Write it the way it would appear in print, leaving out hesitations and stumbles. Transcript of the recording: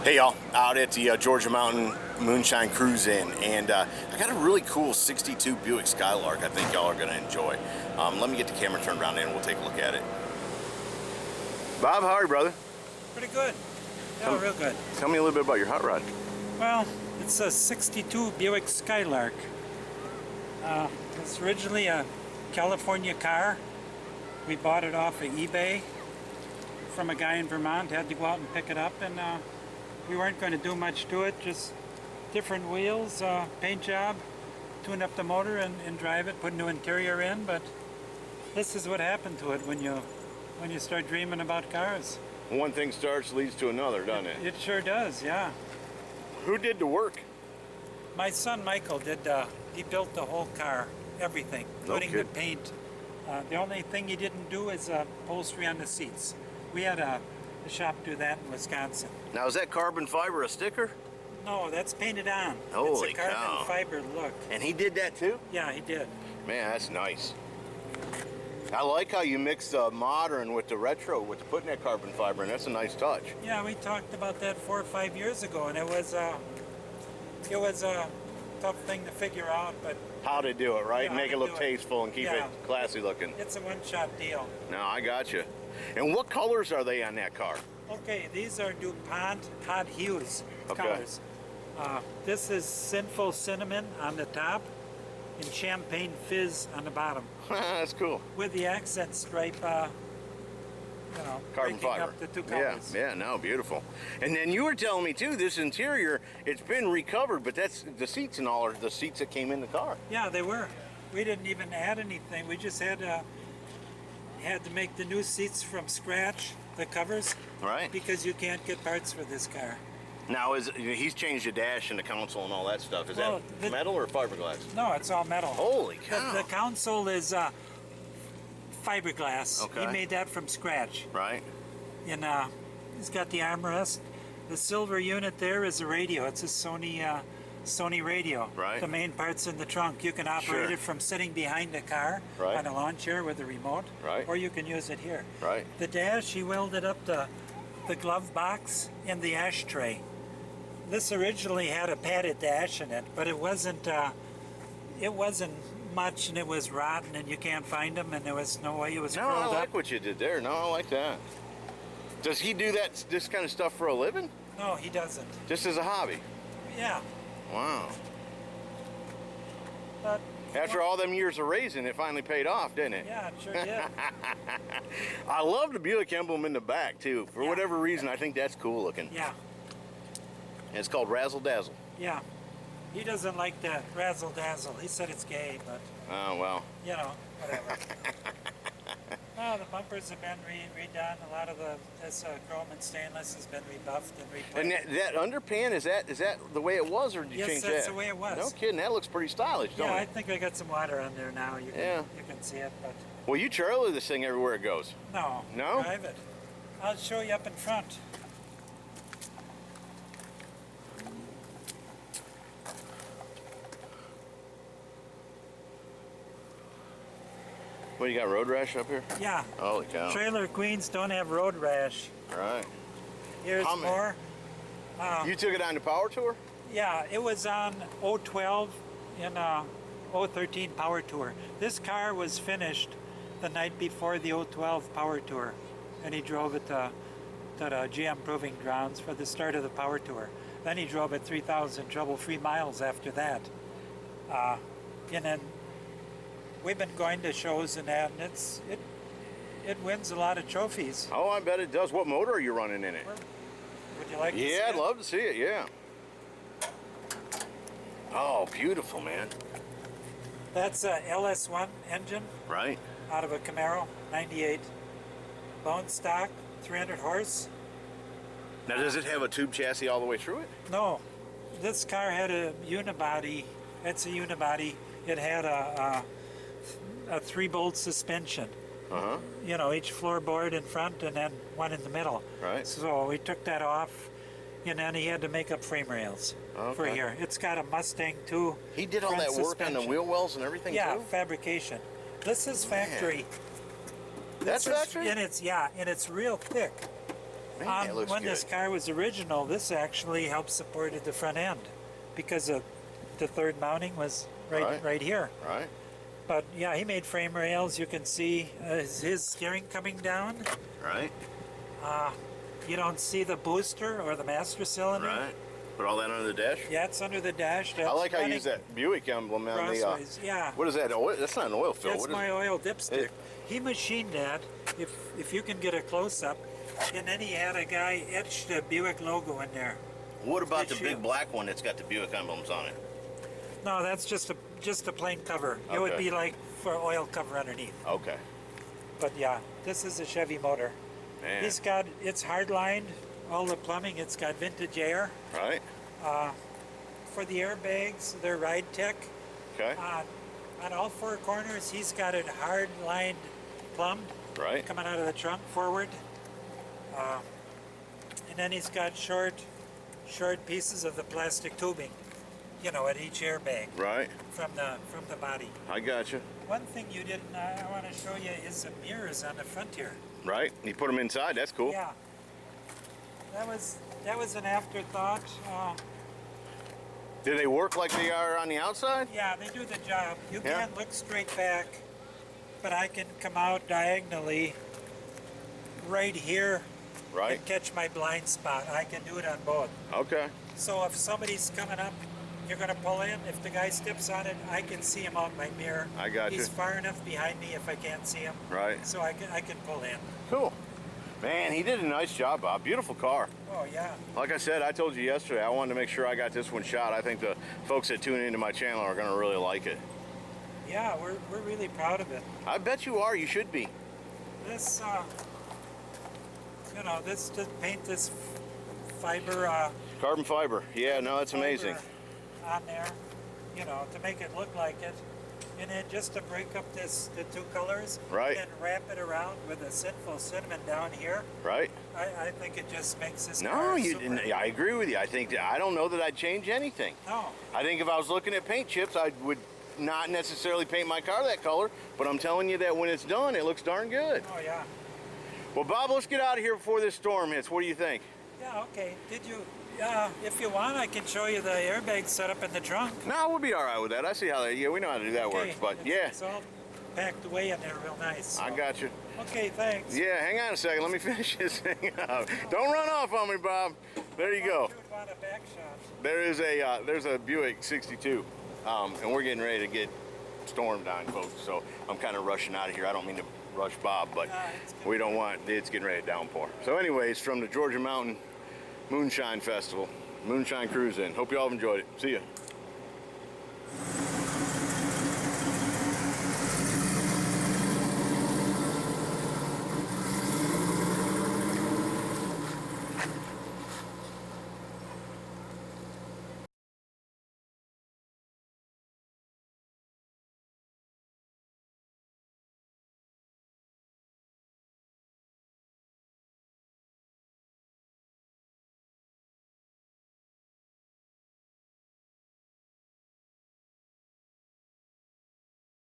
Hey y'all, out at the Georgia Mountain Moonshine Cruise In, and I got a really cool 62 Buick Skylark I think y'all are going to enjoy. Let me get the camera turned around and we'll take a look at it. Bob, how are you, brother? Pretty good. Yeah, real good. Tell me a little bit about your hot rod. Well, it's a 62 Buick Skylark. It's originally a California car. We bought it off of eBay from a guy in Vermont. Had to go out and pick it up, and we weren't going to do much to it, just different wheels, paint job, tune up the motor and drive it, put new interior in. But this is what happened to it when you start dreaming about cars. One thing starts leads to another, doesn't it? It sure does, yeah. Who did the work? My son Michael did. He built the whole car, everything, including the paint. The only thing he didn't do is upholstery on the seats. We had a shop do that in Wisconsin. Now, is that carbon fiber a sticker? No, that's painted on. Holy it's a carbon cow. fiber look. And he did that too? Yeah, he did. Man, that's nice. I like how you mix the modern with the retro, with putting that carbon fiber in. That's a nice touch. Yeah, we talked about that 4 or 5 years ago, and it was a tough thing to figure out, but How to do it, right? Yeah, Make it how to look do it. tasteful and keep Yeah. it classy looking. it's a one-shot deal. No, I got you. And what colors are they on that car? Okay, these are DuPont Hot Hues Okay. colors. This is Sinful Cinnamon on the top and Champagne Fizz on the bottom, That's cool. with the accent stripe, Carbon breaking fiber. up the two colors. Yeah, no, beautiful. And then you were telling me too, this interior, it's been recovered, but that's the seats and all are the seats that came in the car. Yeah, they were. We didn't even add anything. We just had to make the new seats from scratch, the covers, Right. because you can't get parts for this car. Now, he's changed the dash and the console and all that stuff. Is Well, that metal or fiberglass? No, it's all metal. Holy cow. The console is fiberglass. Okay. He made that from scratch. Right. And he's got the armrest. The silver unit there is a radio. It's a Sony radio. Right. The main part's in the trunk. You can operate Sure. it from sitting behind the car Right. on a lawn chair with a remote. Right. Or you can use it here. Right. The dash, he welded up the glove box and the ashtray. This originally had a padded dash in it, but it wasn't much, and it was rotten, and you can't find them, and there was no way it was No, curled I up. like what you did there. No, I like that. Does he do this kind of stuff for a living? No, he doesn't. Just as a hobby? Yeah, Wow. but After all them years of raising, it finally paid off, didn't it? yeah, it sure did. I love the Buick emblem in the back, too. For Yeah. whatever reason, I think that's cool looking. Yeah, And it's called Razzle Dazzle. yeah. He doesn't like the razzle dazzle. He said it's gay, but Oh, well. whatever. Well, the bumpers have been redone. A lot of this chrome and stainless has been rebuffed and replaced. And that underpan, is that the way it was, or did you Yes, change that? that's the way it was. No kidding. That looks pretty stylish, don't Yeah, I it? think I got some water on there now. You can see it, but Well, you trailer this thing everywhere it goes. no. No? Drive it. I'll show you up in front. What, you got road rash up here? Yeah. Holy cow. Trailer queens don't have road rash. Right. Here's How many? more. You took it on the power tour? Yeah, it was on 012 and 013 Power Tour. This car was finished the night before the 012 Power Tour, and he drove it to the GM Proving Grounds for the start of the Power Tour. Then he drove it 3,000 trouble-free miles after that. And then we've been going to shows and that, and it wins a lot of trophies. Oh, I bet it does. What motor are you running in it? Would you like to see Yeah, I'd it? love to see it, yeah. Oh, beautiful, man. That's a LS1 engine Right. out of a Camaro, 98. Bone stock, 300 horse. Now, does it have a tube chassis all the way through it? No, this car had a unibody. It's a unibody. It had a 3-bolt suspension. Uh-huh. You know, each floorboard in front and then one in the middle. Right. So we took that off, and then he had to make up frame rails for Okay. here. It's got a Mustang too. He did all that work on the wheel wells and everything, Yeah, too? fabrication. This is factory. That's This is- factory? And it's and it's real thick. Man, it looks when good. this car was original, this actually helped supported the front end because of the third mounting was right here. Right. But yeah, he made frame rails. You can see his steering coming down. Right. You don't see the booster or the master cylinder. Right. Put all that under the dash. Yeah, it's under the dash. I like how you use that Buick emblem on the. Crossways, yeah. What is that? Oil? That's not an oil fill. That's What is my it? oil dipstick. He machined that, if you can get a close-up, and then he had a guy etch the Buick logo in there. What about the Good big shield. black one that's got the Buick emblems on it? No, that's just a plain cover. It would Okay. be like for oil cover underneath. Okay. But yeah, this is a Chevy motor. Man. It's hard-lined, all the plumbing, it's got vintage air. Right. For the airbags, they're Ride Tech. Okay. On all four corners, he's got it hard-lined, plumbed, Right. coming out of the trunk forward. And then he's got short pieces of the plastic tubing, at each airbag Right. from the body. I got you. One thing you didn't, I want to show you is the mirrors on the front here. Right. You put them inside. That's cool. Yeah. That was an afterthought. Do they work like they are on the outside? Yeah, they do the job. You Yeah. can't look straight back, but I can come out diagonally right here Right. and catch my blind spot. I can do it on both. Okay. So if somebody's coming up, you're going to pull in. If the guy steps on it, I can see him out my mirror. I got you. He's far enough behind me if I can't see him. Right. So I can pull in. Cool. Man, he did a nice job, Bob. Beautiful car. Oh yeah. Like I said, I told you yesterday, I wanted to make sure I got this one shot. I think the folks that tune into my channel are going to really like it. Yeah, we're really proud of it. I bet you are. You should be. This, this to paint this fiber. Carbon fiber. Yeah, no, it's amazing. On there, to make it look like it, and then just to break up the two colors, Right. and wrap it around with a sinful cinnamon down here. Right? I think it just makes this No, car you. super. I agree with you. I don't know that I'd change anything. No, I think if I was looking at paint chips, I would not necessarily paint my car that color. But I'm telling you that when it's done, it looks darn good. oh yeah, Well, Bob, let's get out of here before this storm hits. What do you think? yeah. Okay. Did you? If you want, I can show you the airbag setup in the trunk. No, we'll be all right with that. I see how that. Yeah, we know how to do that Okay, works. But it's- yeah, it's all packed away in there real nice. I so. got you. Okay, thanks. Yeah, hang on a second. Let me finish this thing up. Don't run off on me, Bob. There you go. You would want a back shot. There's a Buick 62, and we're getting ready to get stormed on, folks. So I'm kind of rushing out of here. I don't mean to rush Bob, but we don't want it's getting ready to downpour. So, anyways, from the Georgia Mountain Moonshine Festival, Moonshine Cruise In. Hope you all have enjoyed it. See ya.